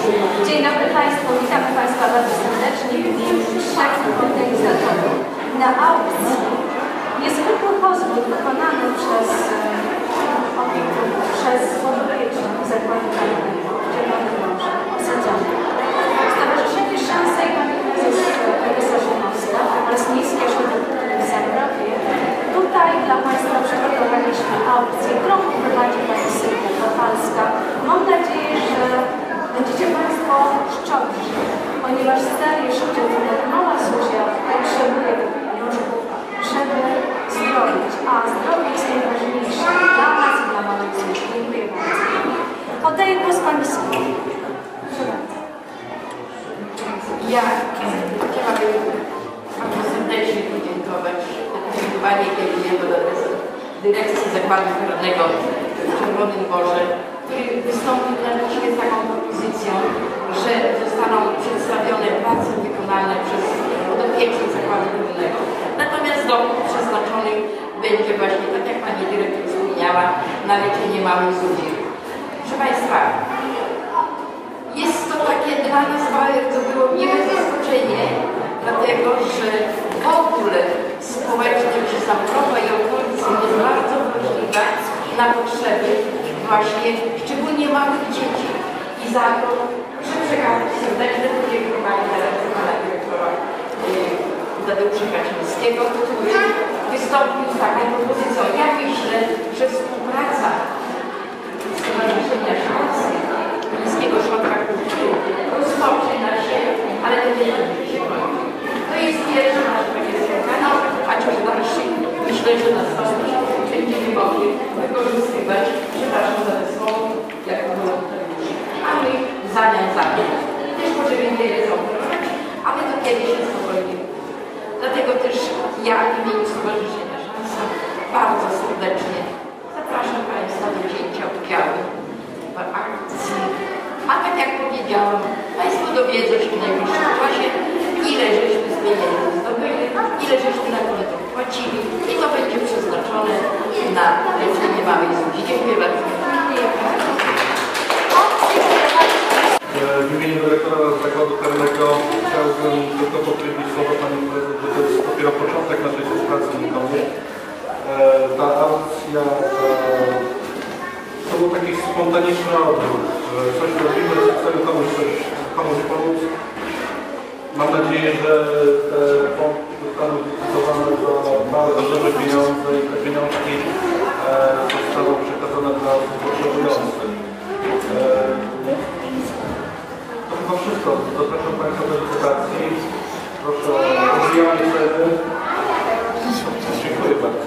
Dzień dobry Państwu, witamy Państwa bardzo serdecznie w imieniu trzech organizatorów na aukcji. Niezwykły pozór wykonany przez opiekunów, przez podopieczną Zakładu Karnego w Zielonym Morzu osadzony. Stowarzyszenie Szansa i Pani Prezes Teresa Szymowska oraz Miejskie Ośrodek w Zagłębiu. Tutaj dla Państwa przygotowaliśmy aukcję, którą prowadzi Pani Sylwia Kowalska. Mam nadzieję, że będziecie Państwo szczodrzy, ponieważ starszy dziewczyna mała Zuzia potrzebuje pieniążków, żeby zdrowić, a zdrowie jest najważniejsze dla nas i dla małej Zuzi. Dziękuję bardzo. Oddaję głos Pani Sylwii. Proszę bardzo. Ja chciałabym bardzo serdecznie podziękować Pani Kierujemy do Dyrekcji Zakładu Karnego w Czerwonym Morze, który wystąpił na dzisiaj z taką propozycją, że zostaną przedstawione prace wykonane przez podopiecznych Zakładu Karnego. Natomiast dom przeznaczony będzie właśnie, tak jak Pani Dyrektor wspomniała, na leczenie małej Zuzi. Proszę Państwa, jest to takie dla nas bardzo było miłe zaskoczenie, dlatego że w ogóle społeczność Zaprowa i okolicy jest bardzo wrażliwa na potrzeby właśnie szczególnie małych dzieci. I za to muszę przekazać serdeczne podziękowanie dla Pana Dyrektora Tadeusza Kaczyńskiego, który wystąpił z taką propozycją. Ja myślę, że współpraca Stowarzyszenia Szansy Miejskiego Ośrodka Kultury rozpoczyna się, ale to nie będzie się kończy. To jest pierwszy nasz kanał, a ciąg dalszy myślę, że nastąpi, będziemy mogli wykorzystywać, przepraszam za te słowo, jako wolontariuszy. A my w zamian za to też możemy wiele zaoferować, ale to kiedyś jest spokojnie. Dlatego też ja w imieniu Stowarzyszenia Szansa bardzo serdecznie zapraszam Państwa do wzięcia udziału w akcji. A tak jak powiedziałam, Państwo dowiedzą się w najbliższym czasie, ile żeśmy z pieniędzy zdobyli, ile żeśmy na konto płacili i to będzie przeznaczone na leczenie małej Zuzi. Dziękuję bardzo. W imieniu dyrektora Zakładu Karnego chciałbym tylko potwierdzić słowa Pani Prezes, że to jest dopiero początek naszej współpracy z Nikomu. Ta akcja to był taki spontaniczny odruch, że coś robimy, chcemy komuś pomóc. Mam nadzieję, że te pomysły zostaną wystosowane za bardzo duże pieniądze i te pieniążki zostaną przekazane dla osób potrzebujących. To chyba wszystko. Zapraszam Państwa do licytacji. Proszę o rozwijanie ceny. Dziękuję bardzo.